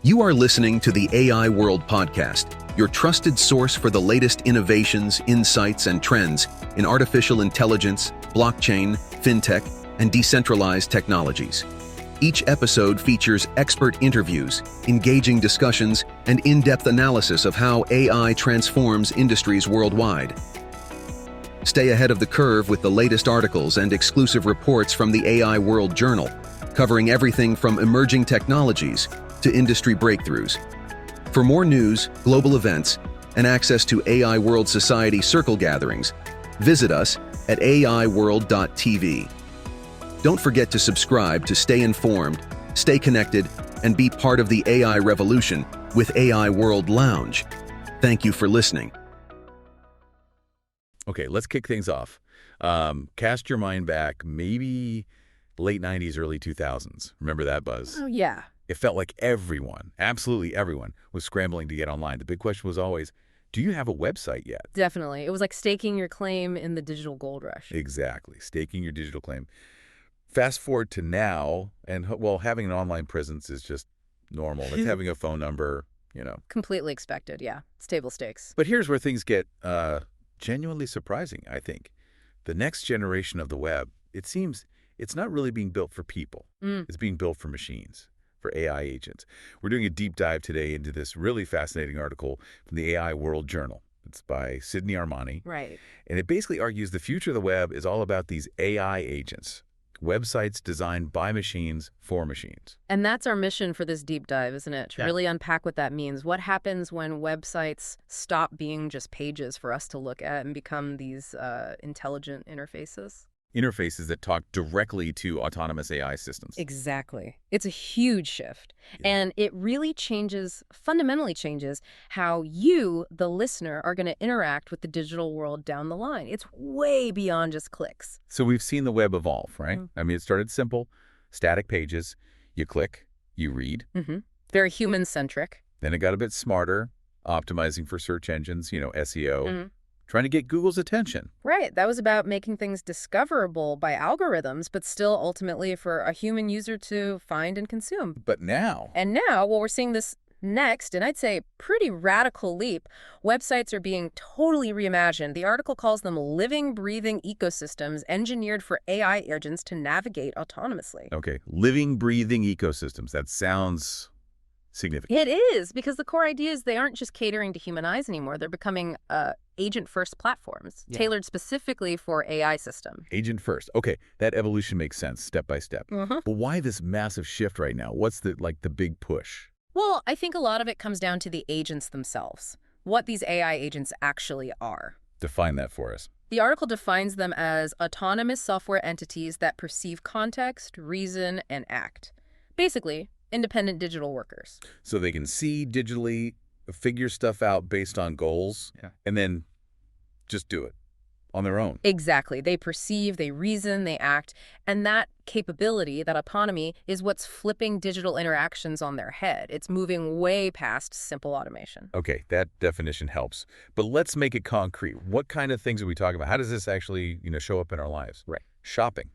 You are listening to the AI World Podcast, your trusted source for the latest innovations, insights, and trends in artificial intelligence, blockchain, fintech, and decentralized technologies. Each episode features expert interviews, engaging discussions, and in-depth analysis of how AI transforms industries worldwide. Stay ahead of the curve with the latest articles and exclusive reports from the AI World Journal, covering everything from emerging technologies to industry breakthroughs. For more news, global events, and access to AI World Society Circle gatherings, visit us at aiworld.tv. Don't forget to subscribe to stay informed, stay connected, and be part of the AI revolution with AI World Lounge. Thank you for listening. Okay, let's kick things off. Cast your mind back, maybe late 90s, early 2000s. Remember that buzz? Oh, yeah. It felt like everyone, absolutely everyone, was scrambling to get online. The big question was always, do you have a website yet? Definitely. It was like staking your claim in the digital gold rush. Exactly, staking your digital claim. Fast forward to now, and well, having an online presence is just normal. It's having a phone number, Completely expected, yeah. It's table stakes. But here's where things get genuinely surprising, I think. The next generation of the web, it seems it's not really being built for people. It's being built for machines, for AI agents. We're doing a deep dive today into this really fascinating article from the AI World Journal. It's by Sydney Armani. Right. And it basically argues the future of the web is all about these AI agents, websites designed by machines for machines. And that's our mission for this deep dive, isn't it? To really unpack what that means. What happens when websites stop being just pages for us to look at and become these intelligent interfaces? Interfaces that talk directly to autonomous AI systems. Exactly. It's a huge shift. Yeah. And it really fundamentally changes how you, the listener, are going to interact with the digital world down the line. It's way beyond just clicks. So we've seen the web evolve, right? I mean, it started simple, static pages. You click, you read. Very human-centric. Then it got a bit smarter, optimizing for search engines, SEO. Trying to get Google's attention. Right. That was about making things discoverable by algorithms, but still ultimately for a human user to find and consume. But now... And now, well, we're seeing this next, and I'd say pretty radical leap. Websites are being totally reimagined. The article calls them living, breathing ecosystems engineered for AI agents to navigate autonomously. Okay. Living, breathing ecosystems. That sounds significant. It is, because the core idea is they aren't just catering to human eyes anymore. They're becoming agent-first platforms, tailored specifically for AI systems. Agent-first. Okay, that evolution makes sense, step by step. But why this massive shift right now? What's the big push? Well, I think a lot of it comes down to the agents themselves, what these AI agents actually are. Define that for us. The article defines them as autonomous software entities that perceive context, reason, and act. Basically, independent digital workers. So they can see digitally, figure stuff out based on goals, and then just do it on their own. Exactly. They perceive, they reason, they act, and that capability, that autonomy, is what's flipping digital interactions on their head. It's moving way past simple automation. Okay, that definition helps. But let's make it concrete. What kind of things are we talking about? How does this actually, show up in our lives? Right. Shopping.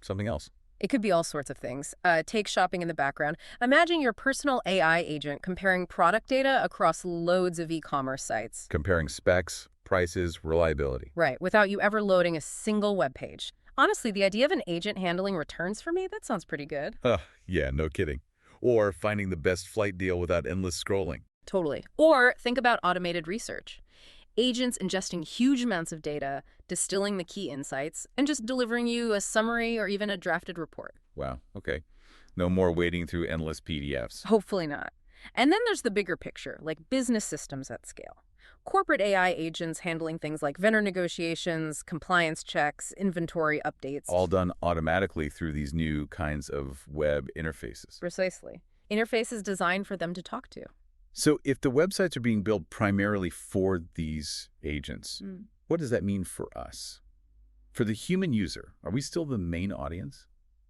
Something else. It could be all sorts of things. Take shopping in the background. Imagine your personal AI agent comparing product data across loads of e-commerce sites. Comparing specs, prices, reliability. Right, without you ever loading a single web page. Honestly, the idea of an agent handling returns for me, that sounds pretty good. Yeah, no kidding. Or finding the best flight deal without endless scrolling. Totally. Or think about automated research. Agents ingesting huge amounts of data, distilling the key insights, and just delivering you a summary or even a drafted report. Wow, okay. No more wading through endless PDFs. Hopefully not. And then there's the bigger picture, like business systems at scale. Corporate AI agents handling things like vendor negotiations, compliance checks, inventory updates. All done automatically through these new kinds of web interfaces. Precisely. Interfaces designed for them to talk to. So if the websites are being built primarily for these agents, what does that mean for us? For the human user, are we still the main audience?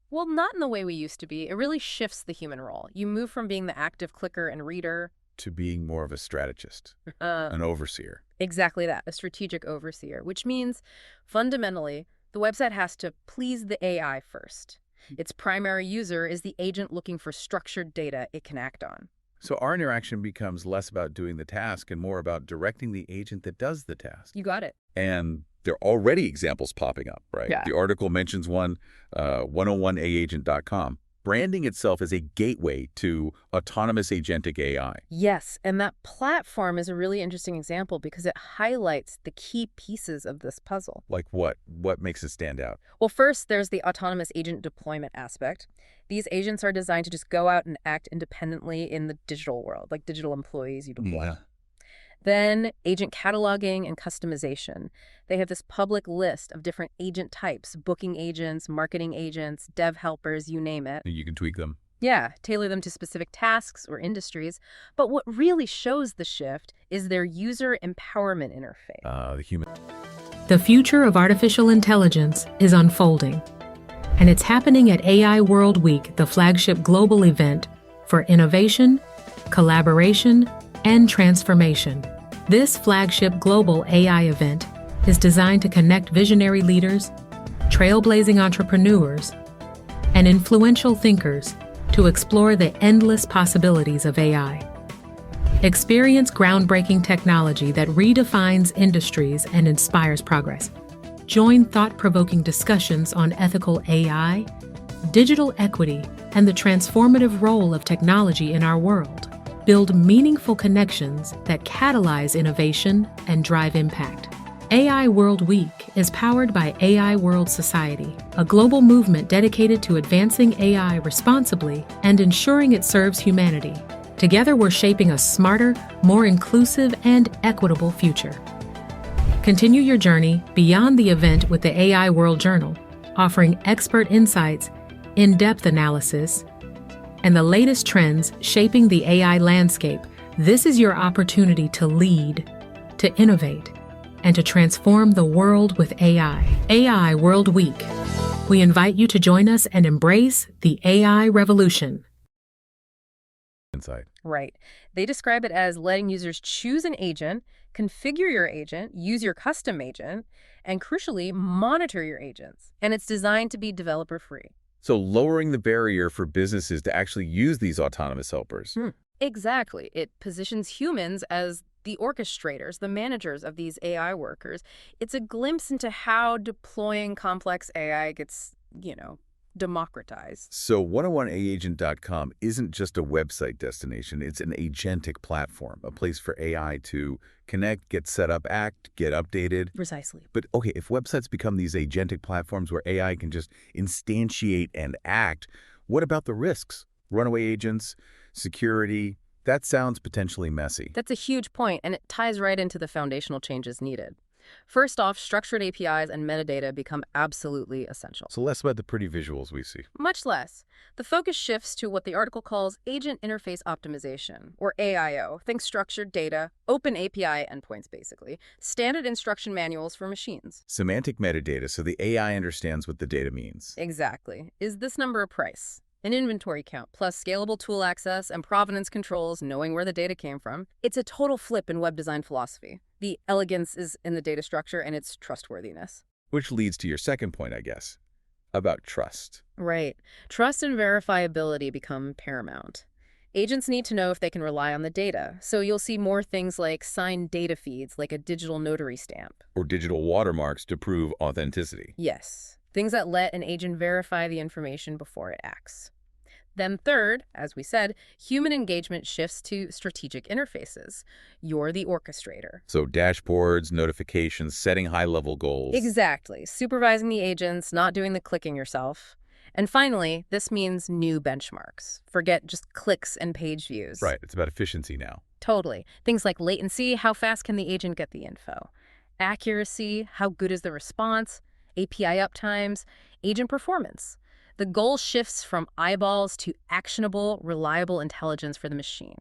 Well, not in the way we used to be. It really shifts the human role. You move from being the active clicker and reader to being more of a strategist, an overseer. Exactly that, a strategic overseer, which means fundamentally the website has to please the AI first. Its primary user is the agent looking for structured data it can act on. So our interaction becomes less about doing the task and more about directing the agent that does the task. You got it. And there are already examples popping up, right? Yeah. The article mentions one, 101aagent.com, branding itself as a gateway to autonomous agentic AI. Yes, and that platform is a really interesting example because it highlights the key pieces of this puzzle. Like what? What makes it stand out? Well, first, there's the autonomous agent deployment aspect. These agents are designed to just go out and act independently in the digital world, like digital employees you deploy. Yeah. Then agent cataloging and customization. They have this public list of different agent types, booking agents, marketing agents, dev helpers, you name it. You can tweak them. Yeah, tailor them to specific tasks or industries. But what really shows the shift is their user empowerment interface. The human. The future of artificial intelligence is unfolding, and it's happening at AI World Week, the flagship global event for innovation, collaboration, and transformation. This flagship global AI event is designed to connect visionary leaders, trailblazing entrepreneurs, and influential thinkers to explore the endless possibilities of AI. Experience groundbreaking technology that redefines industries and inspires progress. Join thought-provoking discussions on ethical AI, digital equity, and the transformative role of technology in our world. Build meaningful connections that catalyze innovation and drive impact. AI World Week is powered by AI World Society, a global movement dedicated to advancing AI responsibly and ensuring it serves humanity. Together, we're shaping a smarter, more inclusive, and equitable future. Continue your journey beyond the event with the AI World Journal, offering expert insights, in-depth analysis, and the latest trends shaping the AI landscape. This is your opportunity to lead, to innovate, and to transform the world with AI. AI World Week. We invite you to join us and embrace the AI revolution. Insight. Right. They describe it as letting users choose an agent, configure your agent, use your custom agent, and crucially, monitor your agents. And it's designed to be developer-free. So lowering the barrier for businesses to actually use these autonomous helpers. Exactly. It positions humans as the orchestrators, the managers of these AI workers. It's a glimpse into how deploying complex AI gets, democratized. So 101aagent.com isn't just a website destination. It's an agentic platform, a place for AI to connect, get set up, act, get updated. Precisely. But okay, if websites become these agentic platforms where AI can just instantiate and act, what about the risks? Runaway agents, security, that sounds potentially messy. That's a huge point, and it ties right into the foundational changes needed. First off, structured APIs and metadata become absolutely essential. So less about the pretty visuals we see. Much less. The focus shifts to what the article calls Agent Interface Optimization, or AIO. Think structured data, open API endpoints, basically. Standard instruction manuals for machines. Semantic metadata, so the AI understands what the data means. Exactly. Is this number a price? An inventory count, plus scalable tool access and provenance controls, knowing where the data came from. It's a total flip in web design philosophy. The elegance is in the data structure and its trustworthiness. Which leads to your second point, I guess, about trust. Right. Trust and verifiability become paramount. Agents need to know if they can rely on the data, so you'll see more things like signed data feeds, like a digital notary stamp. Or digital watermarks to prove authenticity. Yes, things that let an agent verify the information before it acts. Then third, as we said, human engagement shifts to strategic interfaces. You're the orchestrator. So dashboards, notifications, setting high-level goals. Exactly. Supervising the agents, not doing the clicking yourself. And finally, this means new benchmarks. Forget just clicks and page views. Right. It's about efficiency now. Totally. Things like latency, how fast can the agent get the info? Accuracy, how good is the response? API uptimes, agent performance. The goal shifts from eyeballs to actionable, reliable intelligence for the machine.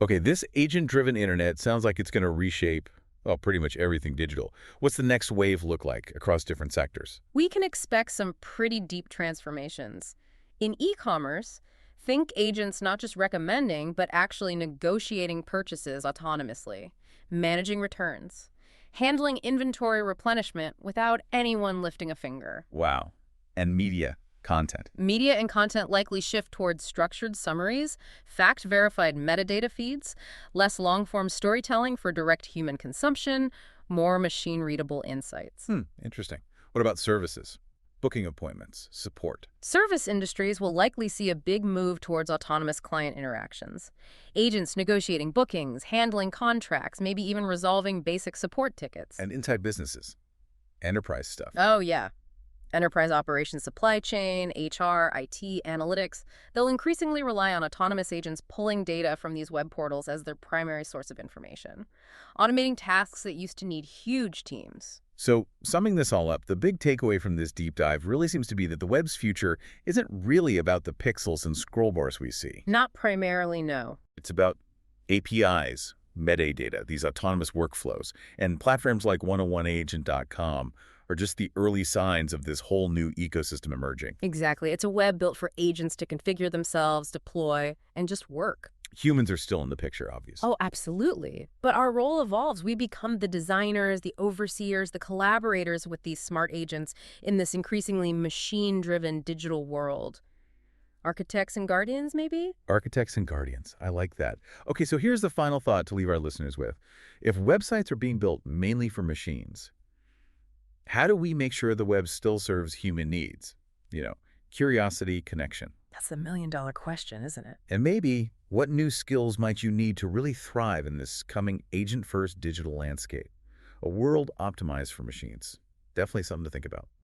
Okay, this agent-driven internet sounds like it's going to reshape, well, pretty much everything digital. What's the next wave look like across different sectors? We can expect some pretty deep transformations. In e-commerce, think agents not just recommending, but actually negotiating purchases autonomously, managing returns, handling inventory replenishment without anyone lifting a finger. Wow. And media. Content. Media and content likely shift towards structured summaries, fact-verified metadata feeds, less long-form storytelling for direct human consumption, more machine-readable insights. Interesting. What about services? Booking appointments, support. Service industries will likely see a big move towards autonomous client interactions. Agents negotiating bookings, handling contracts, maybe even resolving basic support tickets. And inside businesses. Enterprise stuff. Oh, yeah. Enterprise operations, supply chain, HR, IT, analytics, they'll increasingly rely on autonomous agents pulling data from these web portals as their primary source of information, automating tasks that used to need huge teams. So, summing this all up, the big takeaway from this deep dive really seems to be that the web's future isn't really about the pixels and scroll bars we see. Not primarily, no. It's about APIs, metadata, these autonomous workflows, and platforms like 101agent.com are just the early signs of this whole new ecosystem emerging. Exactly. It's a web built for agents to configure themselves, deploy, and just work. Humans are still in the picture, obviously. Oh, absolutely. But our role evolves. We become the designers, the overseers, the collaborators with these smart agents in this increasingly machine-driven digital world. Architects and guardians, maybe? Architects and guardians. I like that. Okay, so here's the final thought to leave our listeners with. If websites are being built mainly for machines, how do we make sure the web still serves human needs? Curiosity, connection. That's the million-dollar question, isn't it? And maybe, what new skills might you need to really thrive in this coming agent-first digital landscape? A world optimized for machines. Definitely something to think about.